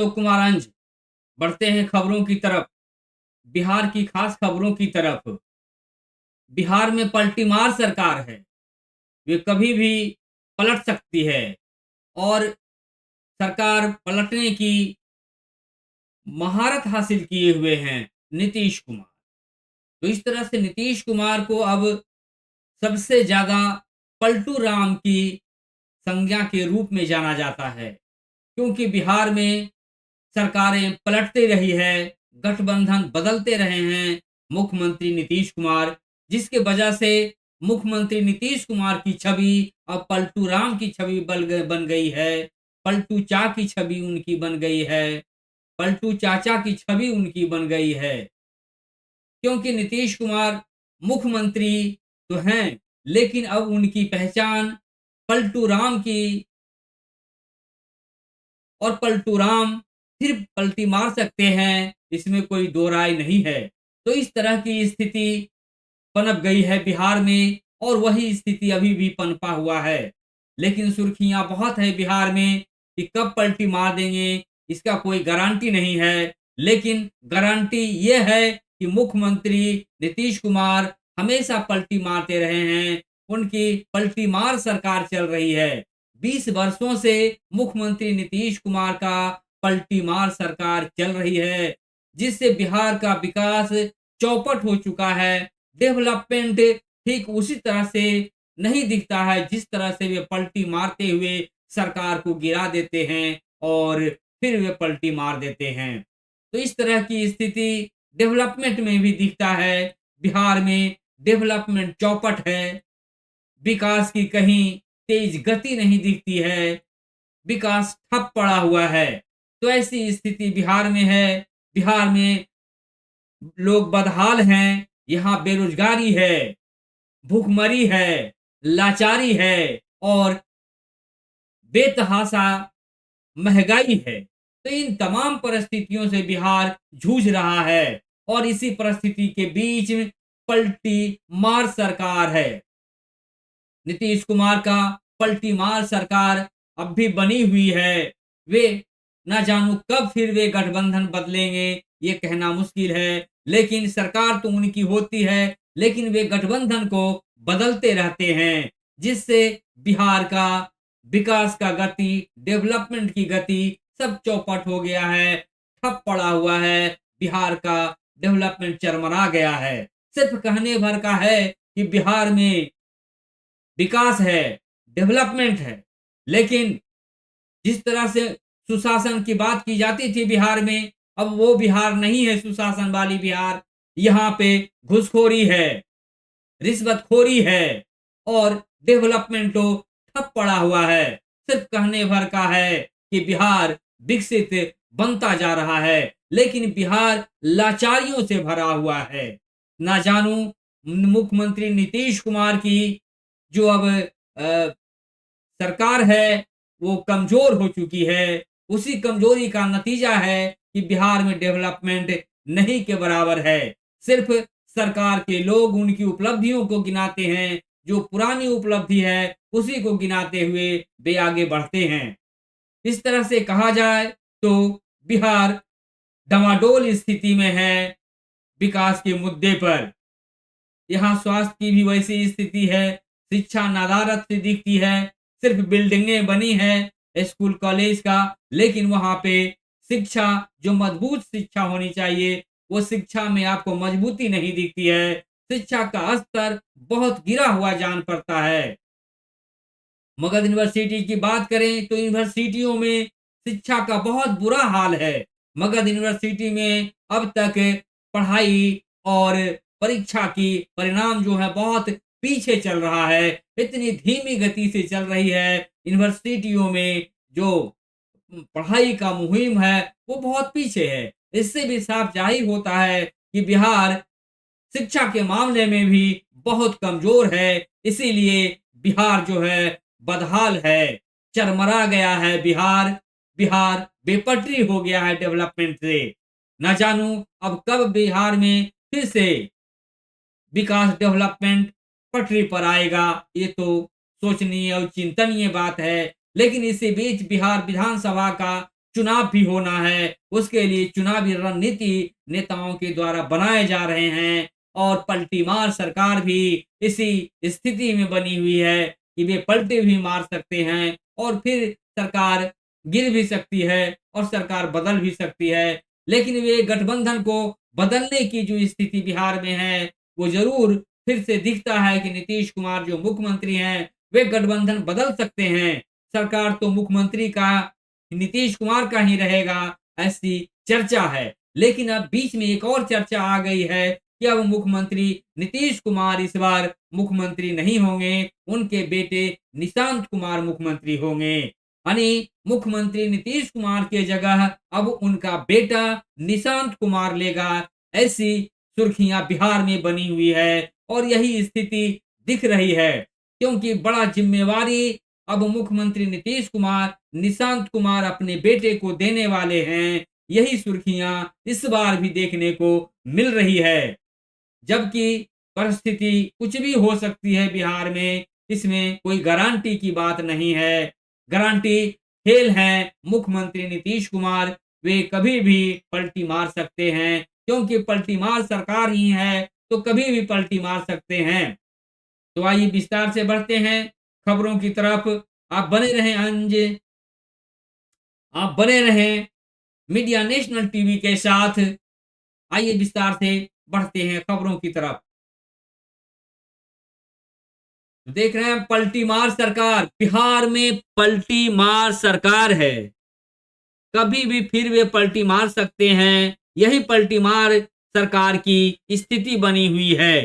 तो कुमारंज बढ़ते हैं खबरों की तरफ। बिहार की खास खबरों की तरफ। बिहार में पलटीमार सरकार है। वे कभी भी पलट सकती है और सरकार पलटने की महारत हासिल किए हुए हैं नीतीश कुमार। तो इस तरह से नीतीश कुमार को अब सबसे ज्यादा पलटू राम की संज्ञा के रूप में जाना जाता है, क्योंकि बिहार में सरकारें पलटती रही है, गठबंधन बदलते रहे हैं मुख्यमंत्री नीतीश कुमार, जिसके वजह से मुख्यमंत्री नीतीश कुमार की छवि अब पलटू राम की छवि बन गई है। पलटू चा की छवि उनकी बन गई है। पलटू चाचा की छवि उनकी बन गई है, क्योंकि नीतीश कुमार मुख्यमंत्री तो हैं, लेकिन अब उनकी पहचान पलटू राम की, और पलटू राम फिर पलटी मार सकते हैं, इसमें कोई दो राय नहीं है। तो इस तरह की स्थिति पनप गई है बिहार में, और वही स्थिति अभी भी पनपा हुआ है। लेकिन सुर्खियां बहुत है बिहार में कि कब पलटी मार देंगे, इसका कोई गारंटी नहीं है। लेकिन गारंटी ये है कि मुख्यमंत्री नीतीश कुमार हमेशा पलटी मारते रहे हैं। उनकी पलटी मार सरकार चल रही है। 20 वर्षों से मुख्यमंत्री नीतीश कुमार का पलटी मार सरकार चल रही है, जिससे बिहार का विकास चौपट हो चुका है। डेवलपमेंट ठीक उसी तरह से नहीं दिखता है जिस तरह से वे पलटी मारते हुए सरकार को गिरा देते हैं और फिर वे पलटी मार देते हैं। तो इस तरह की स्थिति डेवलपमेंट में भी दिखता है। बिहार में डेवलपमेंट चौपट है, विकास की कहीं तेज गति नहीं दिखती है, विकास ठप पड़ा हुआ है। तो ऐसी स्थिति बिहार में है। बिहार में लोग बदहाल हैं, यहाँ बेरोजगारी है, भूखमरी है, लाचारी है और बेतहाशा महंगाई है। तो इन तमाम परिस्थितियों से बिहार जूझ रहा है, और इसी परिस्थिति के बीच में पलटी मार सरकार है। नीतीश कुमार का पलटी मार सरकार अब भी बनी हुई है। वे ना जानू कब फिर वे गठबंधन बदलेंगे, ये कहना मुश्किल है। लेकिन सरकार तो उनकी होती है, लेकिन वे गठबंधन को बदलते रहते हैं, जिससे बिहार का विकास का गति, डेवलपमेंट की गति सब चौपट हो गया है, ठप पड़ा हुआ है। बिहार का डेवलपमेंट चरमरा गया है। सिर्फ कहने भर का है कि बिहार में विकास है, डेवलपमेंट है, लेकिन जिस तरह से सुशासन की बात की जाती थी बिहार में, अब वो बिहार नहीं है सुशासन वाली बिहार। यहाँ पे घुसखोरी है, रिश्वतखोरी है, और डेवलपमेंट तो ठप पड़ा हुआ है। सिर्फ कहने भर का है कि बिहार विकसित बनता जा रहा है, लेकिन बिहार लाचारियों से भरा हुआ है। ना जानू मुख्यमंत्री नीतीश कुमार की जो अब सरकार है वो कमजोर हो चुकी है। उसी कमजोरी का नतीजा है कि बिहार में डेवलपमेंट नहीं के बराबर है। सिर्फ सरकार के लोग उनकी उपलब्धियों को गिनाते हैं, जो पुरानी उपलब्धि है उसी को गिनाते हुए वे आगे बढ़ते हैं। इस तरह से कहा जाए तो बिहार डमाडोल स्थिति में है विकास के मुद्दे पर। यहाँ स्वास्थ्य की भी वैसी स्थिति है, शिक्षा नदारत से दिखती है। सिर्फ बिल्डिंगें बनी है स्कूल कॉलेज का, लेकिन वहां पे शिक्षा, जो मजबूत शिक्षा होनी चाहिए, वो शिक्षा में आपको मजबूती नहीं दिखती है। शिक्षा का स्तर बहुत गिरा हुआ जान पड़ता है। मगध यूनिवर्सिटी की बात करें तो यूनिवर्सिटियों में शिक्षा का बहुत बुरा हाल है। मगध यूनिवर्सिटी में अब तक पढ़ाई और परीक्षा की परिणाम जो है बहुत पीछे चल रहा है। इतनी धीमी गति से चल रही है यूनिवर्सिटियों में, जो पढ़ाई का मुहिम है वो बहुत पीछे है। इससे भी साफ जाहिर होता है कि बिहार शिक्षा के मामले में भी बहुत कमजोर है। इसीलिए बिहार जो है बदहाल है, चरमरा गया है बिहार। बिहार बेपटरी हो गया है डेवलपमेंट से। न जानू अब कब बिहार में फिर से विकास, डेवलपमेंट पटरी पर आएगा, ये तो सोचनीय और चिंतनीय बात है। लेकिन इसी बीच बिहार विधानसभा का चुनाव भी होना है, उसके लिए चुनावी रणनीति नेताओं के द्वारा बनाए जा रहे हैं और पलटी मार सरकार भी इसी स्थिति में बनी हुई है कि वे पलटे भी मार सकते हैं और फिर सरकार गिर भी सकती है और सरकार बदल भी सकती है। लेकिन वे गठबंधन को बदलने की जो स्थिति बिहार में है, वो ज़रूर फिर से दिखता है कि नीतीश कुमार जो मुख्यमंत्री हैं, वे गठबंधन बदल सकते हैं। सरकार तो मुख्यमंत्री का नीतीश कुमार का ही रहेगा, ऐसी चर्चा है। लेकिन अब बीच में एक और चर्चा आ गई है कि अब मुख्यमंत्री नीतीश कुमार इस बार मुख्यमंत्री नहीं होंगे, उनके बेटे निशांत कुमार मुख्यमंत्री होंगे। यानी मुख्यमंत्री नीतीश कुमार के जगह अब उनका बेटा निशांत कुमार लेगा, ऐसी सुर्खियां बिहार में बनी हुई है और यही स्थिति दिख रही है, क्योंकि बड़ा जिम्मेवारी अब मुख्यमंत्री नीतीश कुमार निशांत कुमार अपने बेटे को देने वाले हैं। यही सुर्खियां इस बार भी देखने को मिल रही है, जबकि परिस्थिति कुछ भी हो सकती है बिहार में, इसमें कोई गारंटी की बात नहीं है। गारंटी फेल है मुख्यमंत्री नीतीश कुमार, वे कभी भी पलटी मार सकते हैं, क्योंकि पलटी मार सरकार ही है तो कभी भी पलटी मार सकते हैं। तो आइए विस्तार से बढ़ते हैं खबरों की तरफ। आप बने रहें आप बने रहें मीडिया नेशनल टीवी के साथ। आइए विस्तार से बढ़ते हैं खबरों की तरफ। देख रहे हैं पलटी मार सरकार, बिहार में पलटी मार सरकार है, कभी भी फिर वे पलटी मार सकते हैं। यही पलटी मार सरकार की स्थिति बनी हुई है,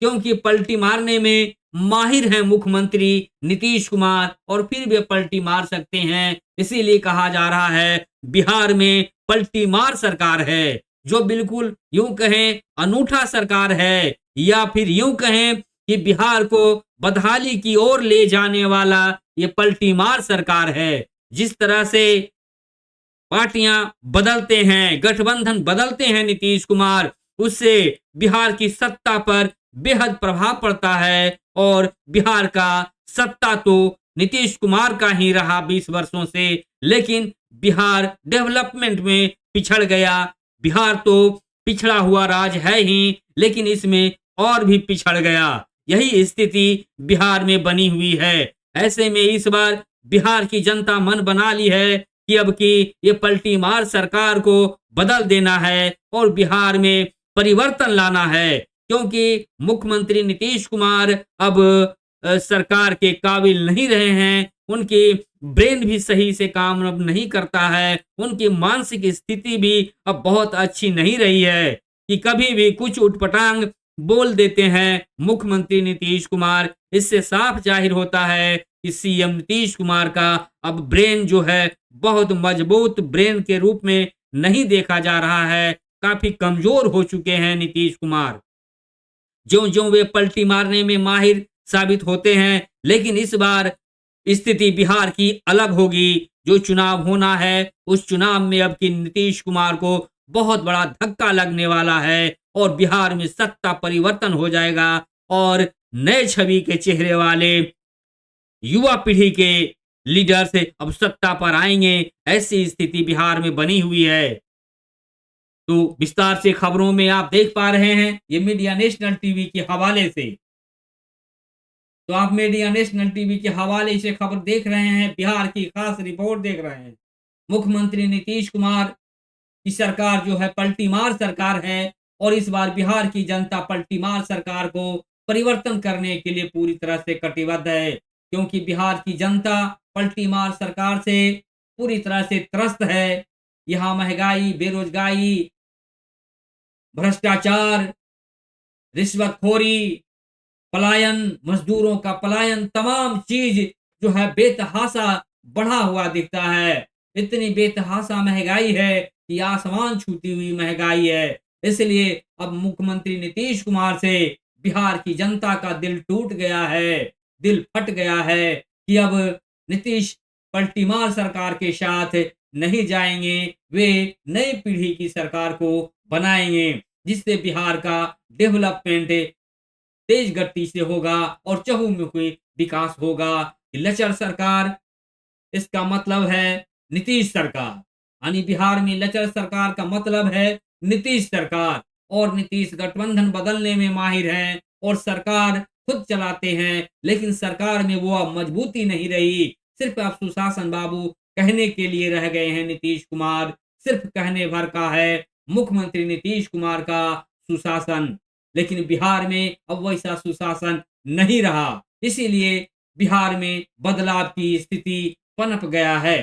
क्योंकि पलटी मारने में माहिर हैं मुख्यमंत्री नीतीश कुमार और फिर वे पलटी मार सकते हैं। इसीलिए कहा जा रहा है बिहार में पलटी मार सरकार है, जो बिल्कुल यूं कहें अनूठा सरकार है, या फिर यूं कहें कि बिहार को बदहाली की ओर ले जाने वाला ये पलटी मार सरकार है। जिस तरह से पार्टियां बदलते हैं, गठबंधन बदलते हैं नीतीश कुमार, उससे बिहार की सत्ता पर बेहद प्रभाव पड़ता है और बिहार का सत्ता तो नीतीश कुमार का ही रहा 20 वर्षों से, लेकिन बिहार डेवलपमेंट में पिछड़ गया। बिहार तो पिछड़ा हुआ राज्य है ही, लेकिन इसमें और भी पिछड़ गया। यही स्थिति बिहार में बनी हुई है। ऐसे में इस बार बिहार की जनता मन बना ली है कि अब की ये पलटी मार सरकार को बदल देना है और बिहार में परिवर्तन लाना है, क्योंकि मुख्यमंत्री नीतीश कुमार अब सरकार के काबिल नहीं रहे हैं। उनकी ब्रेन भी सही से काम अब नहीं करता है, उनकी मानसिक स्थिति भी अब बहुत अच्छी नहीं रही है कि कभी भी कुछ उटपटांग बोल देते हैं मुख्यमंत्री नीतीश कुमार। इससे साफ जाहिर होता है कि सीएम नीतीश कुमार का अब ब्रेन जो है बहुत मजबूत ब्रेन के रूप में नहीं देखा जा रहा है, काफी कमजोर हो चुके हैं नीतीश कुमार। ज्यों ज्यों वे पलटी मारने में माहिर साबित होते हैं, लेकिन इस बार स्थिति बिहार की अलग होगी। जो चुनाव होना है उस चुनाव में अब की नीतीश कुमार को बहुत बड़ा धक्का लगने वाला है और बिहार में सत्ता परिवर्तन हो जाएगा और नए छवि के चेहरे वाले युवा पीढ़ी के लीडर से अब सत्ता पर आएंगे। ऐसी स्थिति बिहार में बनी हुई है। तो विस्तार से खबरों में आप देख पा रहे हैं ये मीडिया नेशनल टीवी के हवाले से। तो आप मीडिया नेशनल टीवी के हवाले से खबर देख रहे हैं, बिहार की खास रिपोर्ट देख रहे हैं। मुख्यमंत्री नीतीश कुमार की सरकार जो है पलटी मार सरकार है और इस बार बिहार की जनता पलटी मार सरकार को परिवर्तन करने के लिए पूरी तरह से कटिबद्ध है, क्योंकि बिहार की जनता पलटी मार सरकार से पूरी तरह से त्रस्त है। यहाँ महंगाई, बेरोजगारी, भ्रष्टाचार, रिश्वतखोरी, पलायन, मजदूरों का पलायन, तमाम चीज जो है बेतहाशा बढ़ा हुआ दिखता है। इतनी बेतहाशा महंगाई है कि आसमान छूती हुई महंगाई है। इसलिए अब मुख्यमंत्री नीतीश कुमार से बिहार की जनता का दिल टूट गया है, दिल फट गया है कि अब नीतीश पलटीमार सरकार के साथ नहीं जाएंगे, वे नई पीढ़ी की सरकार को बनाएंगे, जिससे बिहार का डेवलपमेंट तेज गति से होगा और चहुमुखी विकास होगा। लचर सरकार, इसका मतलब है नीतीश सरकार। यानी बिहार में लचर सरकार का मतलब है नीतीश सरकार, और नीतीश गठबंधन बदलने में माहिर हैं और सरकार खुद चलाते हैं, लेकिन सरकार में वो अब मजबूती नहीं रही। सिर्फ अब सुशासन बाबू कहने के लिए रह गए हैं। नीतीश कुमार सिर्फ कहने भर का है मुख्यमंत्री नीतीश कुमार का सुशासन, लेकिन बिहार में अब वैसा सुशासन नहीं रहा। इसीलिए बिहार में बदलाव की स्थिति पनप गया है।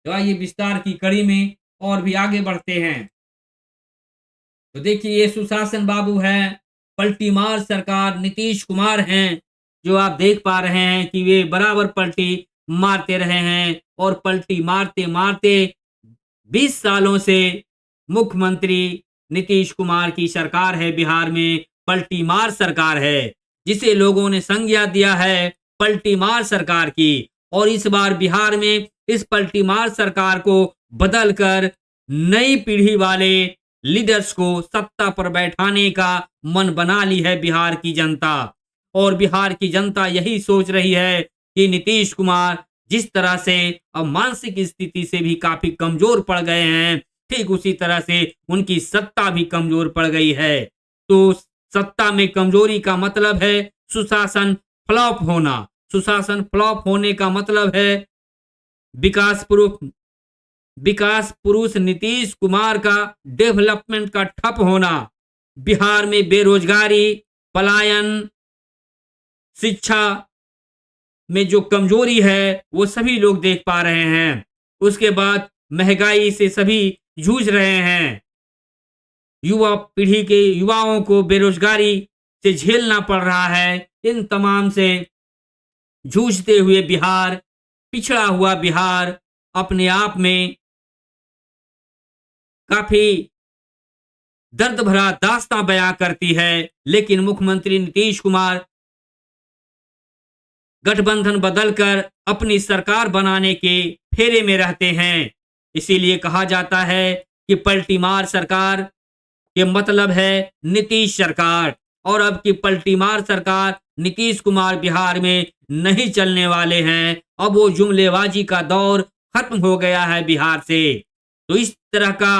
तो आइए विस्तार की कड़ी में और भी आगे बढ़ते हैं। तो देखिए, ये सुशासन बाबू हैं, पलटीमार सरकार नीतीश कुमार हैं, जो आप देख पा रहे हैं कि वे बराबर पलटी मारते रहे हैं और पलटी मारते मारते 20 सालों से मुख्यमंत्री नीतीश कुमार की सरकार है। बिहार में पलटी मार सरकार है, जिसे लोगों ने संज्ञा दिया है पलटी मार सरकार की। और इस बार बिहार में इस पलटी मार सरकार को बदलकर नई पीढ़ी वाले लीडर्स को सत्ता पर बैठाने का मन बना ली है बिहार की जनता। और बिहार की जनता यही सोच रही है कि नीतीश कुमार जिस तरह से अब मानसिक स्थिति से भी काफी कमजोर पड़ गए हैं, ठीक उसी तरह से उनकी सत्ता भी कमजोर पड़ गई है। तो सत्ता में कमजोरी का मतलब है सुशासन फ्लॉप होना। सुशासन फ्लॉप होने का मतलब है विकास पुरुष नीतीश कुमार का डेवलपमेंट का ठप होना। बिहार में बेरोजगारी, पलायन, शिक्षा में जो कमजोरी है वो सभी लोग देख पा रहे हैं। उसके बाद महंगाई से सभी जूझ रहे हैं। युवा पीढ़ी के युवाओं को बेरोजगारी से झेलना पड़ रहा है। इन तमाम से जूझते हुए बिहार, पिछड़ा हुआ बिहार अपने आप में काफी दर्द भरा दास्तां बयां करती है। लेकिन मुख्यमंत्री नीतीश कुमार गठबंधन बदलकर अपनी सरकार बनाने के फेरे में रहते हैं। इसीलिए कहा जाता है कि पलटी मार सरकार के मतलब है नीतीश सरकार। और अब की पलटी मार सरकार नीतीश कुमार बिहार में नहीं चलने वाले हैं। अब वो जुमलेबाजी का दौर खत्म हो गया है बिहार से। तो इस तरह का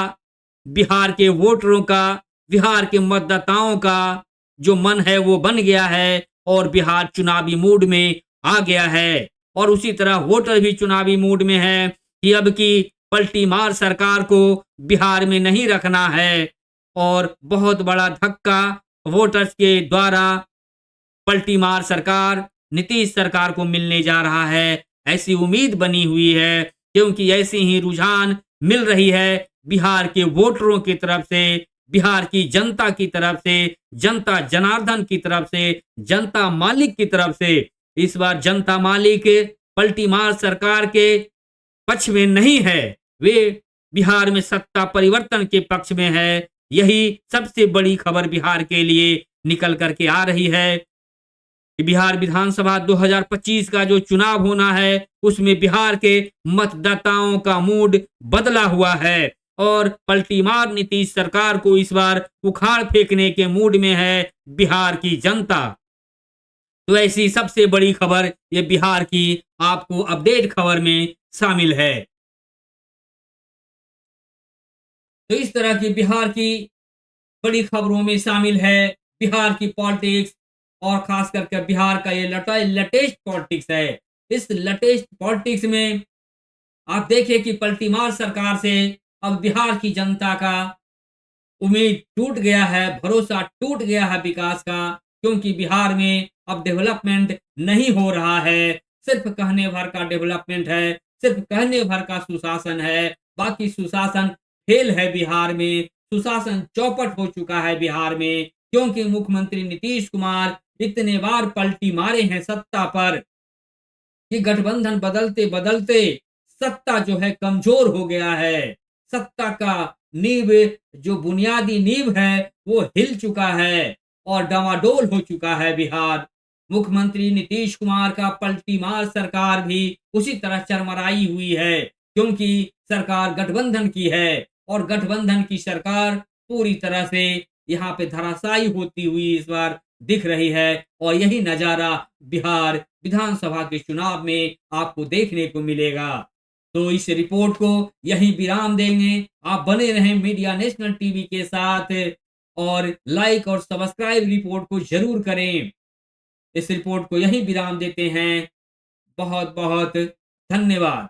बिहार के वोटरों का, बिहार के मतदाताओं का जो मन है वो बन गया है और बिहार चुनावी मूड में आ गया है। और उसी तरह वोटर भी चुनावी मूड में है कि अब की पलटी मार सरकार को बिहार में नहीं रखना है। और बहुत बड़ा धक्का वोटर्स के द्वारा पलटी मार सरकार नीतीश सरकार को मिलने जा रहा है, ऐसी उम्मीद बनी हुई है। क्योंकि ऐसी ही रुझान मिल रही है बिहार के वोटरों की तरफ से, बिहार की जनता की तरफ से, जनता जनार्दन की तरफ से, जनता मालिक की तरफ से। इस बार जनता मालिक पलटी मार सरकार के पक्ष में नहीं है, वे बिहार में सत्ता परिवर्तन के पक्ष में है। यही सबसे बड़ी खबर बिहार के लिए निकल करके आ रही है कि बिहार विधानसभा 2025 का जो चुनाव होना है उसमें बिहार के मतदाताओं का मूड बदला हुआ है और पलटी मार नीतीश सरकार को इस बार उखाड़ फेंकने के मूड में है बिहार की जनता। तो ऐसी सबसे बड़ी खबर ये बिहार की आपको अपडेट खबर में शामिल है। तो इस तरह की बिहार की बड़ी खबरों में शामिल है बिहार की पॉलिटिक्स, और खास करके बिहार का ये लेटेस्ट पॉलिटिक्स है। इस लेटेस्ट पॉलिटिक्स में आप देखिए कि पलटी मार सरकार से अब बिहार की जनता का उम्मीद टूट गया है, भरोसा टूट गया है विकास का। क्योंकि बिहार में अब डेवलपमेंट नहीं हो रहा है, सिर्फ कहने भर का डेवलपमेंट है, सिर्फ कहने भर का सुशासन है। बाकी सुशासन फेल है बिहार में, सुशासन चौपट हो चुका है बिहार में। क्योंकि मुख्यमंत्री नीतीश कुमार इतने बार पलटी मारे हैं सत्ता पर कि गठबंधन बदलते बदलते सत्ता जो है कमजोर हो गया है। सत्ता का नींव, जो बुनियादी नींव है वो हिल चुका है और डामाडोल हो चुका है बिहार। मुख्यमंत्री नीतीश कुमार का पलटी मार सरकार भी उसी तरह चरमराई हुई है, क्योंकि सरकार गठबंधन की है और गठबंधन की सरकार पूरी तरह से यहाँ पे धराशायी होती हुई इस बार दिख रही है। और यही नजारा बिहार विधानसभा के चुनाव में आपको देखने को मिलेगा। तो इस रिपोर्ट को यहीं विराम देंगे। आप बने रहें मीडिया नेशनल टीवी के साथ और लाइक और सब्सक्राइब रिपोर्ट को जरूर करें। इस रिपोर्ट को यहीं विराम देते हैं। बहुत बहुत धन्यवाद।